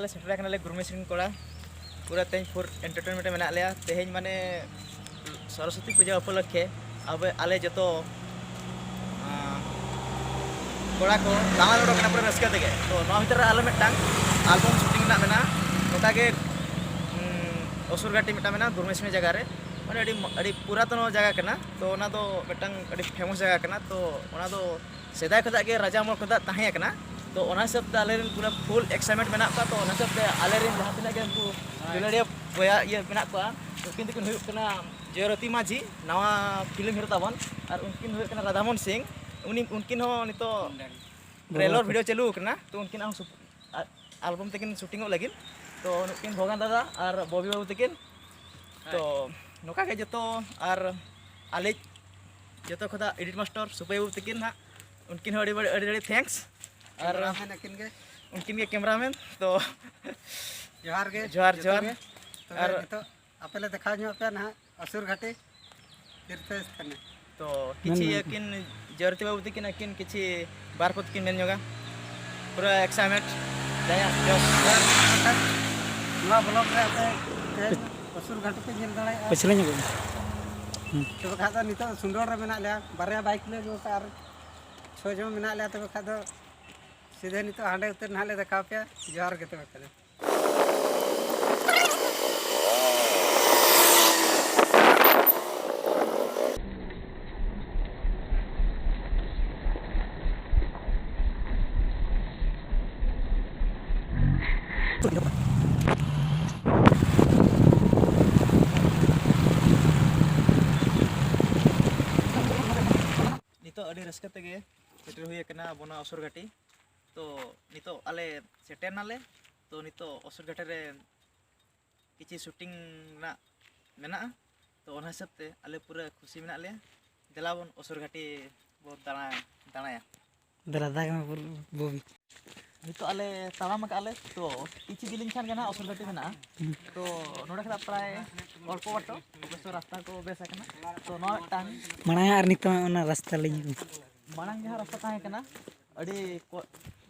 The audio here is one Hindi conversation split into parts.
ale setra kana le Gurmesrin kola pura teñ for entertainment mena leya teñ mane Saraswati पूजा उपलक्षे अब आले जो कड़ा को दामा लोडना पूरा रस्का तेगे तो भीतर आले मिटांग एल्बम शूटिंग मेना नोका के असुरघाटी मिटा मेना गुरमेश्वरी जगह रे माने अड़ी पुरातन जगह कना तो ओना दो मिटांग अड़ी फेमस जगह कना तो ओना दो सेदाय खदा के राजा मोर खदा ताहे कना तो ओना सब आले पूरा फुल एक्साइटमेंट मेना का तो ओना सब आले जहां तिना के उनको दुलड़िया बया ये मेना को उनकिन दिकन हुई कना जयरती माझी नवा फिल्म हिरो ताबन और उनकिन हुई कना राधामोहन सिंह उनकिन हो नितो ट्रेलर वीडियो चालू कना तो उनकिन एल्बम तकिन शूटिंग लगी तो उनकिन भगवान दादा और बॉबी बाबू तकिन तो नोका के जतो और आले जतो खदा एडिट मास्टर सुपय बाबू तकिन ना उनकिन हो अड़ी थैंक्स और उनकिन के कैमरामैन तो जोहार के जोहार जोहार और तो आपले देखा ᱧᱚᱜ पे ना असुरघाटी तीर्थ स्थान तो किछि किन जयरती बाबू तकिन किन किछि बार पद किन मेन जोगा पूरा एक्साइटमेंट दया जोस नवा ब्लॉग रे आपे असुरघाटी पे जेल दाड़े पछले ᱧᱚᱜ तो खादा नितो सुंदर रे मेना ले बारया बाइक ले जो और 6 जन मेना ले तो खादा सीधे नितो हांडे उतर नाले देखा पे जोहार के तो करे नितो अड़ी रस्का तेगे सेटर हुई कना बोना असुरघाटी तो नितो आले सेटर नाले तो नितो असुरघाटी रे किछि शूटिंग ना मेना तो ओना हिसाब ते आले पूरा खुशी मेना ले देलाबन असुरघाटी बहुत दाणाया दरादा के बोबी नितो आले तामाम आले तो किछि दिलिन खान गना असुरघाटी मेना तो नोडा खला प्राय अल्प बाटो बेस रास्ता को बेस कना तो नो टांग माना यार नितो ओना रास्ता लई मांग जहाँ रास्ता ताहे कना अड़ी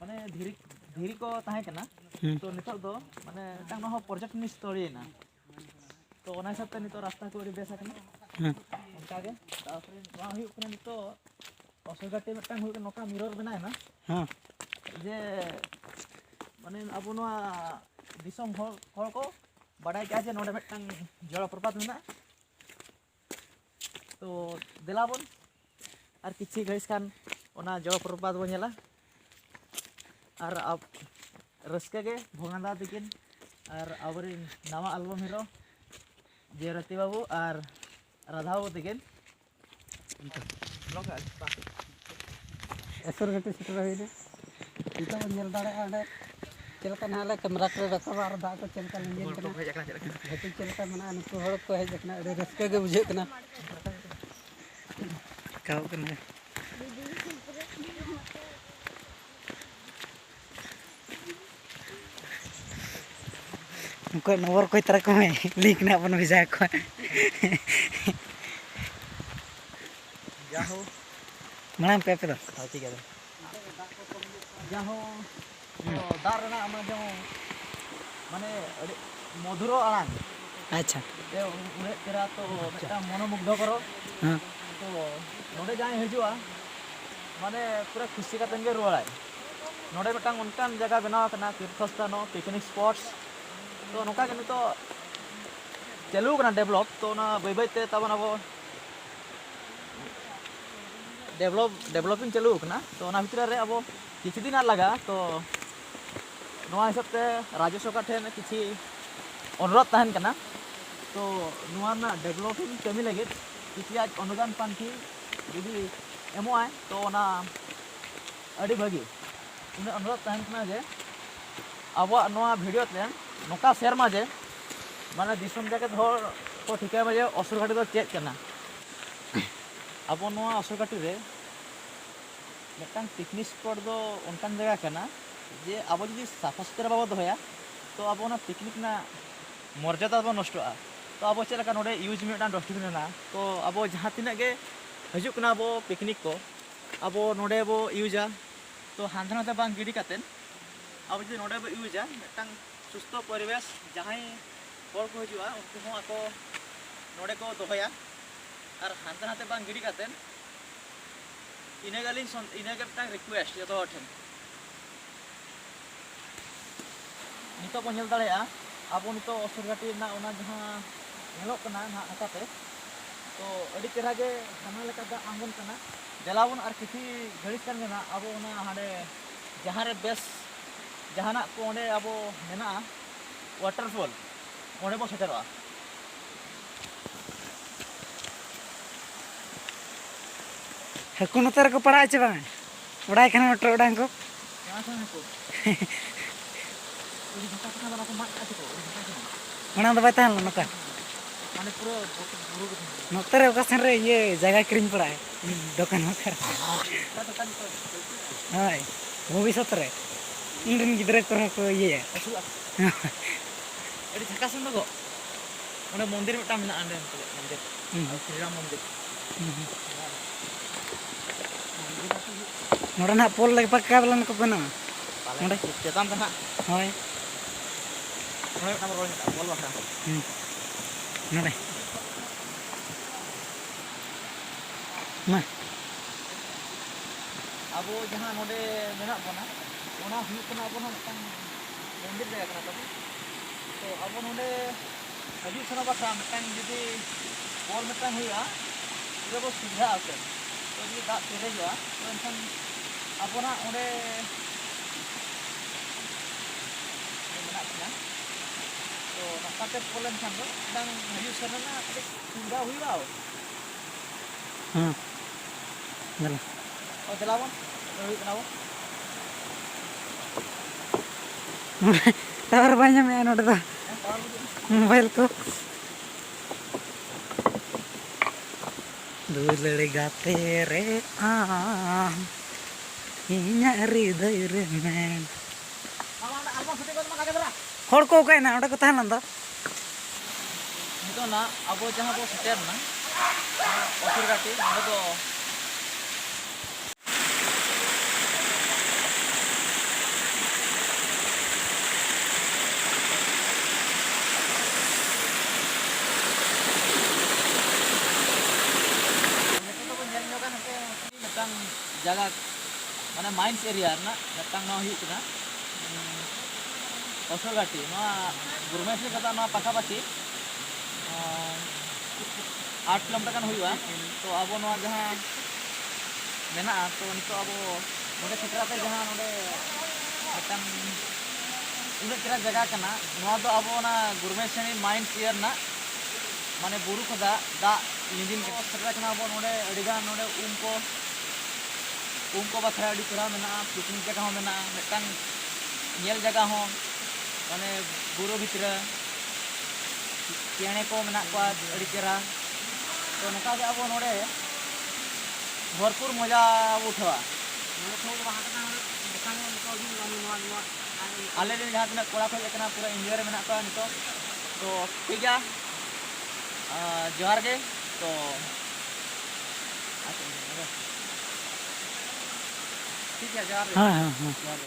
माने धीरी को ताहे कना तो नितो दो माने टांग हो पर्यटन स्थली ना तो ओना हिसाब ते नितो रास्ता को अड़ी बेस कना उनका के तापर वा हुई कना नितो असुरघाटी मिटांग हुई नोका मिरर बना है ना हां जे माने अबो नोआ दिसम हर को बाडाय के जे नोडे मिटांग जलप्रपात मेना तो देलाबन और किसी घड़ीस खान ओना जलप्रपात बो नेला और अब रस्के के भोगांदा तकिन और आवरिन नवा एल्बम हिरो जयरती बाबू और राधा बाबू तकिन असुरघाटी सेटर हुई ने इतो जेल दाड़े आडे चलका नाले कैमरा करे रखा और दा को चलका लेंगे कना घाटी चलका मना नुको हड़ को हे जकना अरे रस्के के बुझे कना काव कना उनको नंबर कोई तरह को है लिंक ना अपन भेजा को जाहो मांग पे तो ठीक है जाहो दार ना हम जो माने मधुर आड़ान अच्छा ये उन्हें तेरा तो बेटा मनोमुग्ध करो हां तो नोडे जाए हजुआ माने पूरा खुशी का तंगे रुआय नोडे बेटा उनकान जगह बनाव कना तीर्थस्थान पिकनिक स्पॉट्स तो नोका के तो चालू कना डेवलप तो ना बैते तबन अब डेवलपिंग चालू कना तो ना भितर रे अब किछि दिन लगा तो नोआ हिसाब ते राज्य सरकार ठेन किछि अनुरोध तहन कना तो नोआ ना डेवलपिंग कमी लगे किछि आज अनुदान पांठी यदि एमओ आए तो ना अड़ी भागी उन्हें अनुरोध तहन कना जे अब नोआ वीडियो ते नोका शेयर माजे माने दिसम जगत हर को ठिका माजे असुरघाटी दो चेक कना अब नोआ असुरघाटी रे मिटांग पिकनिक स्पॉट दो उनकान जगह कना जे अब जी साफा सुथरा बाबा दोया तो अब ना पिकनिक ना मर्यादा बो नष्टोआ तो अब चेलका नोडे यूज मिटांग डस्टबिन ना तो अब जहां तिना के हजु कना अब पिकनिक को अब नोडे बो यूजा तो हांधनाते बांग गिडी कातेन अब जी नोडे बो यूजा मिटांग सुस्थ परिवेश जहाँ हर को हजूआ उनको आको नोड़े को दोहया और हानते नाते बांग गिरी कातेन इनेगाली इनेगे रिक्वेस्ट जो ठेन नितो को नेल दाड़ेया अब नितो असुरघाटी ना ओना जहाँ नेलोग कना ना आकाते तो अड़ी तेरा के हना लेका दा आंगन कना जलावन और किसी घड़ीस कर मेना अब ओना हाडे जहाँ रे बेस जहाना को ओंडे अब मेना वाटरफॉल ओंडे बो सेटरवा हकु नोते रको पड़ा चे बांग उड़ाई खान मटर उड़ांग को यहाँ से को उड़ी झका झका बना को मार आछे को उड़ी झका झका मना दबाई ताहन नका माने पूरा बुरु को नोते रे ओका सन रे ये जगह क्रीम पड़ा है दुकान में कर तो तन को हाय भविष्य रे इंडियन गिदरे को ये असुला अड़ी झका सन दो ओंडे मंदिर मिटा मेना आंडे मंदिर श्री राम मंदिर नोड़ा ना पोल लगे पक्का वाला को बना ओंडे चेतान तना हाय ओंडे मिटा रोल मिटा बोल बाखरा नोड़े मा अब जहाँ नोडे मेना बना ओना हुई कना अब मिटन मंदिर जगह कना तब तो अब नोडे हजू सना बाखरा मिटन जुदी बॉल मिटन हुआ पूरा बो सुविधा आते तो ये दाग पेरेजवा तो एनखान अपना ओंडे मेना किना तो नकाते पोलन खान दो दang हजू सना ना सुविधा हुआ हां चलो और चलावन हुई कना वो टावर banyak में नोड़े दा मोबाइल को दुलड़ गाते रे इन्या हृदय रे में आलमा फुटे को माका केदरा हर को काय ना ओडे को ताहन दा नितो ना अब जहाँ बो सेटर ना असुरघाटी नोडे दो जगह माने माइंस एरिया ना नतंग ना हुई कना असुरघाटी ना गुरमेश कथा ना पाखापाखी 8 किलोमीटर गान हुआ तो अब ना जहाँ मेना तो नितो अब नोडे सेटराते जहाँ नोडे नतंग उन्हें तेरा जगह कना ना तो अब ना गुरमेश माइंस एरिया ना माने बुरु खदा दा लिंजिन के सेटरा कना अब नोडे अडिगान नोडे उनको बखरा अड़ी चुरा मेना पिकनिक जगह हो मेना मिटन नेल जगह हो माने बुरु भितर चेणे को मेना को अड़ी चेरा तो नका के अब नोडे भरपूर मजा उठवा आले दिन जहाँ तक कोड़ा खोज लेकना पूरा एंजॉय रे मेना को नितो तो ठीक गया जोहार के तो ठीक है जोहार हां हां हां